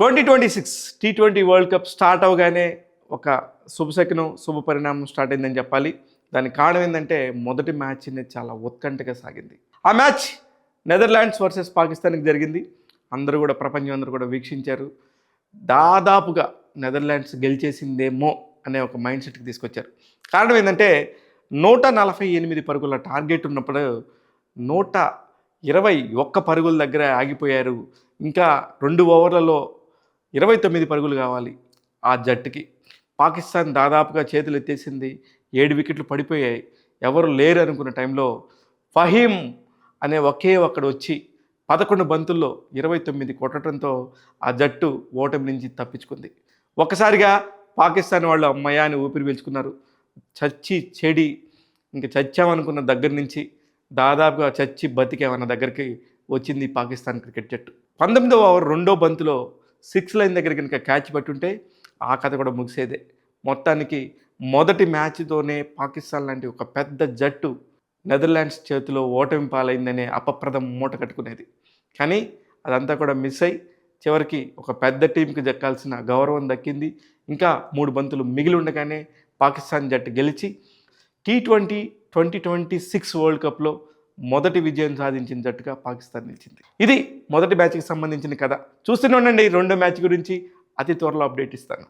2026 T20 world cup start అవగానే ఒక శుభశకనం శుభ పరిణామం స్టార్ట్ అయిందని చెప్పాలి. దానికి కారణం ఏంటంటే మొదటి మ్యాచ్ అనేది చాలా ఉత్కంఠగా సాగింది. ఆ మ్యాచ్ నెదర్లాండ్స్ వర్సెస్ పాకిస్తాన్కి జరిగింది. అందరూ కూడా ప్రపంచం అందరూ కూడా వీక్షించారు. దాదాపుగా నెదర్లాండ్స్ గెలిచేసిందేమో అనే ఒక మైండ్ సెట్కి తీసుకొచ్చారు. కారణం ఏంటంటే 148 పరుగుల టార్గెట్ ఉన్నప్పుడు 121 పరుగుల దగ్గర ఆగిపోయారు. ఇంకా 2 ఓవర్లలో 29 పరుగులు కావాలి ఆ జట్టుకి. పాకిస్తాన్ దాదాపుగా చేతులు ఎత్తేసింది. 7 వికెట్లు పడిపోయాయి. ఎవరు లేరు అనుకున్న టైంలో ఫహీం అనే ఒకే ఒక్కడు వచ్చి 11 బంతుల్లో 29 కొట్టడంతో ఆ జట్టు ఓటమి నుంచి తప్పించుకుంది. ఒక్కసారిగా పాకిస్తాన్ వాళ్ళు అమ్మయ్య అని ఊపిరి పీల్చుకున్నారు. చచ్చి చెడి ఇంక చచ్చామనుకున్న దగ్గర నుంచి దాదాపుగా చచ్చి బతికేమన్న దగ్గరికి వచ్చింది పాకిస్తాన్ క్రికెట్ జట్టు. 19వ ఓవర్ 2వ బంతులో 6 లైన్ దగ్గర కనుక క్యాచ్ పట్టుంటే ఆ కథ కూడా ముగిసేదే. మొత్తానికి మొదటి మ్యాచ్తోనే పాకిస్తాన్ లాంటి ఒక పెద్ద జట్టు నెదర్లాండ్స్ చేతిలో ఓటమి పాలైందనే అపప్రదం మూట కట్టుకునేది. కానీ అదంతా కూడా మిస్ అయ్యి చివరికి ఒక పెద్ద టీంకి దక్కాల్సిన గౌరవం దక్కింది. ఇంకా 3 బంతులు మిగిలి ఉండగానే పాకిస్తాన్ జట్టు గెలిచి T20 2026 వరల్డ్ కప్లో మొదటి విజయం సాధించిన జట్టుగా పాకిస్తాన్ నిలిచింది. ఇది మొదటి మ్యాచ్కి సంబంధించిన కథ. చూస్తూనే ఉండండి. రెండో మ్యాచ్ గురించి అతి త్వరలో అప్డేట్ ఇస్తాను.